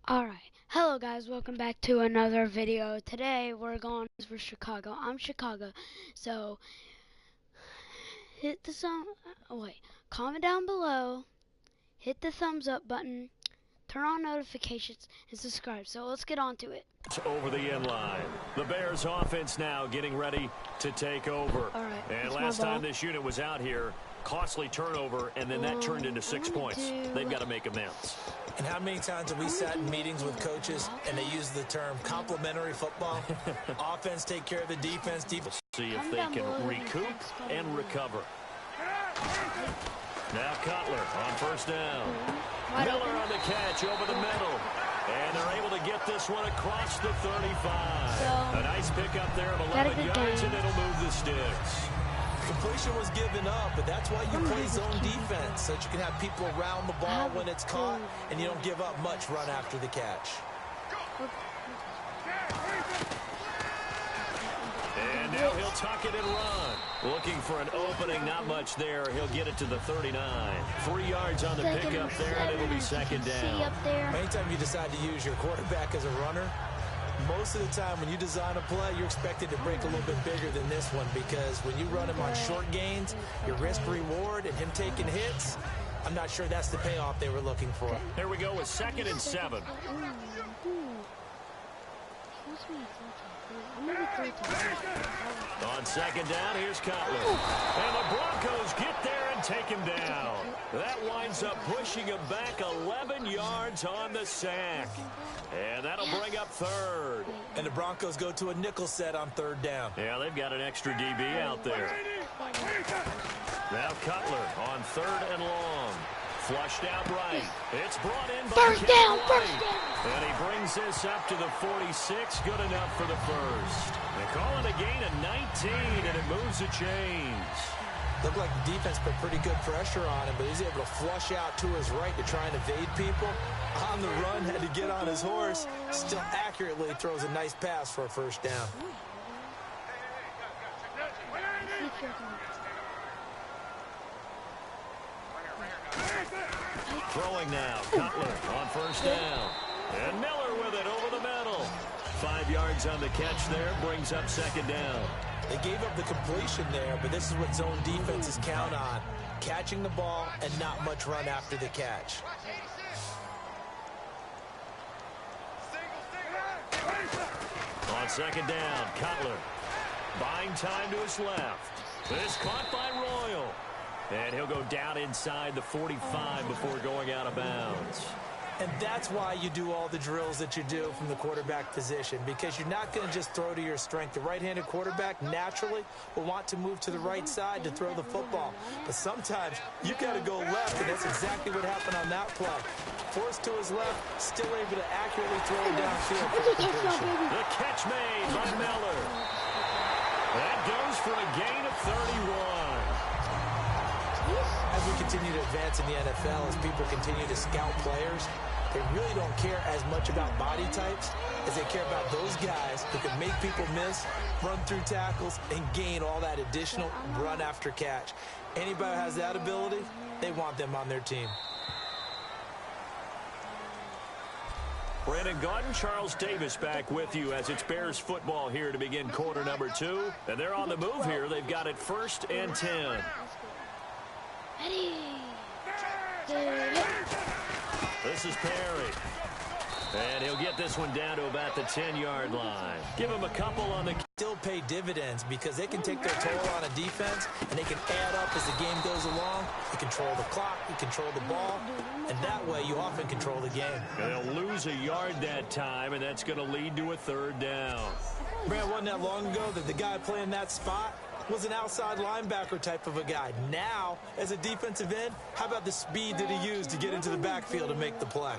Alright, hello guys, welcome back to another video. Today we're going for Chicago. I'm Chicago, so hit the comment down below, hit the thumbs up button, turn on notifications, and subscribe. So let's get on to it. Over the end line. The Bears offense now getting ready to take over. Alright, and last time this unit was out here, costly turnover, and then that turned into 6 points. They've got to make amends. And how many times have we sat in meetings with coaches and they use the term complementary football? Offense take care of the defense. Defense. See if they can recoup and recover. Now Cutler on first down. Miller on the catch over the middle. And they're able to get this one across the 35. A nice pickup there of 11 yards, and it'll move the sticks. Completion was given up, but that's why you play zone defense, so that you can have people around the ball when it's caught, and you don't give up much run after the catch. And now he'll tuck it and run. Looking for an opening, not much there. He'll get it to the 39. 3 yards on the pickup there, and it'll be second down. Anytime you decide to use your quarterback as a runner, most of the time when you design a play, you're expected to break a little bit bigger than this one, because when you run him on short gains, your risk reward and him taking hits, I'm not sure that's the payoff they were looking for. Here we go with 2nd and 7. On 2nd down, here's Cutler. And the Broncos get there and take him down. That winds up pushing him back 11 yards on the sack. And that'll bring up 3rd. And the Broncos go to a nickel set on 3rd down. Yeah, they've got an extra DB out there. Now Cutler on 3rd and long. Flushed out right. It's brought in by first down. And he brings this up to the 46. Good enough for the first. They call it a gain of 19, and it moves the chains. Looked like the defense put pretty good pressure on him, but he's able to flush out to his right to try and evade people. On the run, had to get on his horse. Still accurately throws a nice pass for a first down. Throwing now, Cutler on first down. And Miller with it over the middle. 5 yards on the catch there, brings up 2nd down. They gave up the completion there, but this is what zone defenses count on. Catching the ball and not much run after the catch. On 2nd down, Cutler. Buying time to his left. This caught by Royal. And he'll go down inside the 45 before going out of bounds. And that's why you do all the drills that you do from the quarterback position, because you're not going to just throw to your strength. The right-handed quarterback naturally will want to move to the right side to throw the football. But sometimes you've got to go left, and that's exactly what happened on that play. Forced to his left, still able to accurately throw it downfield for completion. The catch made by Miller. That goes for a gain of 31. As we continue to advance in the NFL, as people continue to scout players, they really don't care as much about body types as they care about those guys who can make people miss, run through tackles, and gain all that additional run after catch. Anybody who has that ability, they want them on their team. Brandon Gaudin, Charles Davis back with you as it's Bears football here to begin quarter number 2. And they're on the move here. They've got it 1st and 10. This is Perry. And he'll get this one down to about the 10-yard line. Give him a couple on the... Still pay dividends because they can take their toll on a defense and they can add up as the game goes along. You control the clock, you control the ball, and that way you often control the game. They'll lose a yard that time, and that's going to lead to a 3rd down. Man, wasn't that long ago that the guy playing that spot was an outside linebacker type of a guy. Now, as a defensive end, how about the speed that he used to get into the backfield and make the play?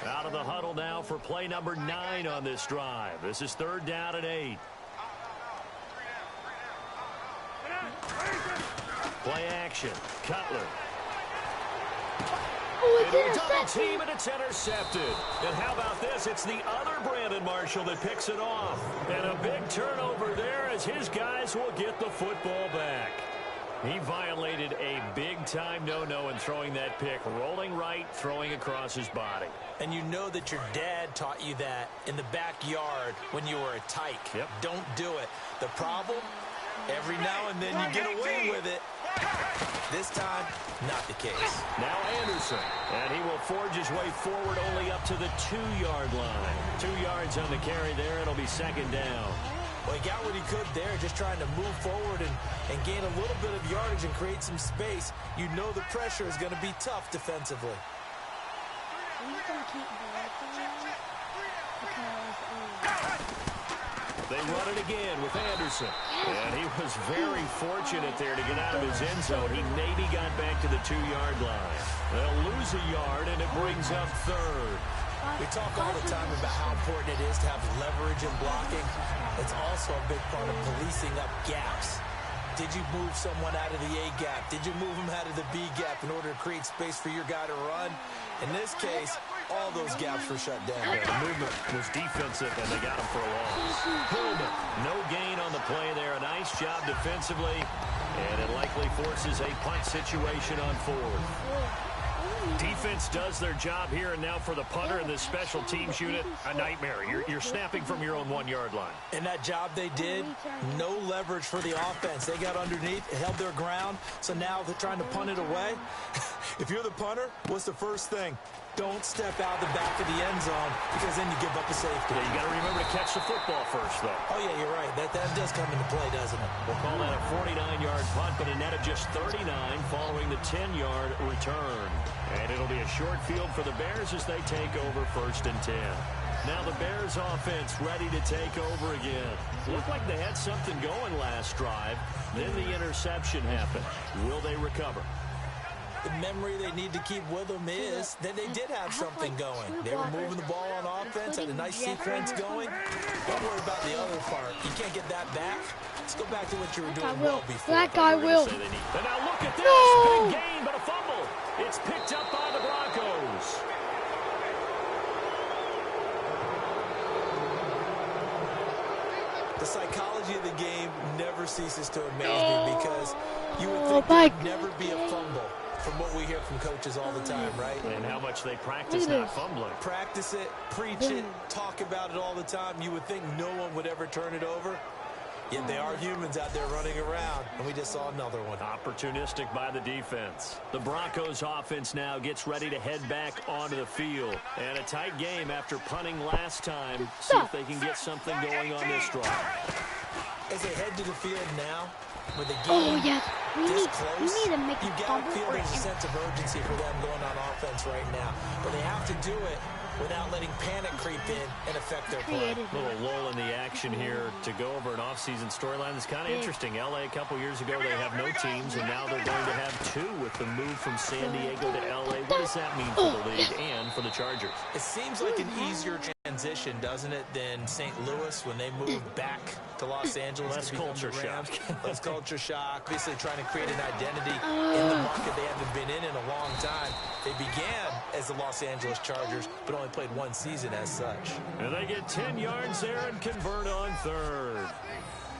Out of the huddle now for play number 9 on this drive. This is 3rd down and 8. Play action. Cutler. Into a double team, and it's intercepted. And how about this? It's the other Brandon Marshall that picks it off. And a big turnover there as his guys will get the football back. He violated a big-time no-no in throwing that pick. Rolling right, throwing across his body. And you know that your dad taught you that in the backyard when you were a tyke. Yep. Don't do it. The problem, every now and then you get away with it. This time, not the case. Now Anderson, and he will forge his way forward only up to the 2-yard line. 2 yards on the carry there. It'll be second down. Well, he got what he could there, just trying to move forward and gain a little bit of yardage and create some space. You know the pressure is going to be tough defensively. I'm just going to keep blocking because they run it again with Anderson. And he was very fortunate there to get out of his end zone. He maybe got back to the 2-yard line. They'll lose a yard, and it brings up third. We talk all the time about how important it is to have leverage in blocking. It's also a big part of policing up gaps. Did you move someone out of the A gap? Did you move them out of the B gap in order to create space for your guy to run? In this case, all those gaps were shut down. Yeah, the movement was defensive, and they got him for a loss. Hillman, no gain on the play there. A nice job defensively, and it likely forces a punt situation on fourth. Defense does their job here, and now for the punter and the special teams unit, a nightmare. You're snapping from your own 1-yard line. And that job they did, no leverage for the offense. They got underneath, held their ground, so now they're trying to punt it away. If you're the punter, what's the first thing? Don't step out the back of the end zone because then you give up a safety. Yeah, you got to remember to catch the football first, though. Oh, yeah, you're right. That does come into play, doesn't it? We'll call that a 49-yard punt, but a net of just 39 following the 10-yard return. And it'll be a short field for the Bears as they take over 1st and 10. Now the Bears offense ready to take over again. Looked like they had something going last drive. Then the interception happened. Will they recover? The memory they need to keep with them is that they did have something going. They were moving the ball on offense, had a nice sequence going. Don't worry about the other part. You can't get that back. Let's go back to what you were doing well before. That guy will. And now look at this. No! Big gain, but a fumble. It's picked up by the Broncos. The psychology of the game never ceases to amaze me because you would think my there would never be a fumble from what we hear from coaches all the time, right? And how much they practice not fumbling. Practice it, preach it, talk about it all the time. You would think no one would ever turn it over. Yet they are humans out there running around, and we just saw another one. Opportunistic by the defense. The Broncos offense now gets ready to head back onto the field. And a tight game after punting last time. See if they can get something going on this drive. As they head to the field now, with the game this close, we need to make you got to feel there's a sense of urgency for them going on offense right now. But they have to do it without letting panic creep in and affect their play. A little lull in the action here to go over an offseason storyline. It's kind of interesting. L.A. a couple years ago, they have no teams, and now they're going to have 2 with the move from San Diego to L.A. What does that mean for the league and for the Chargers? It seems like an easier transition, doesn't it, than St. Louis when they moved back to Los Angeles. Less culture shock. Less culture shock. Obviously trying to create an identity in the market they haven't been in a long time. They began as the Los Angeles Chargers, but only played 1 season as such. And they get 10 yards there and convert on third.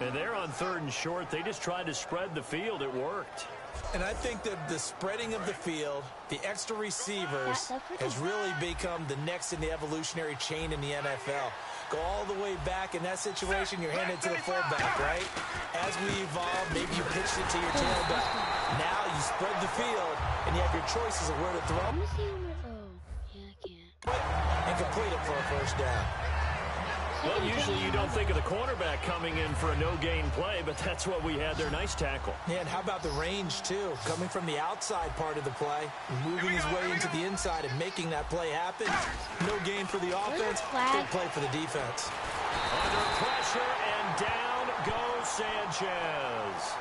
And they're on 3rd and short. They just tried to spread the field. It worked. And I think that the spreading of the field, the extra receivers, has really become the next in the evolutionary chain in the NFL. Go all the way back in that situation, you're handed to the fullback, right? As we evolve, maybe you pitched it to your tailback. Now you spread the field, and you have your choices of where to throw. And complete it for a first down. Well, usually you don't think of the cornerback coming in for a no-gain play, but that's what we had there. Nice tackle. Yeah, and how about the range, too? Coming from the outside part of the play, moving his way into the inside and making that play happen. No gain for the offense, big play for the defense. Under pressure, and down goes Sanchez.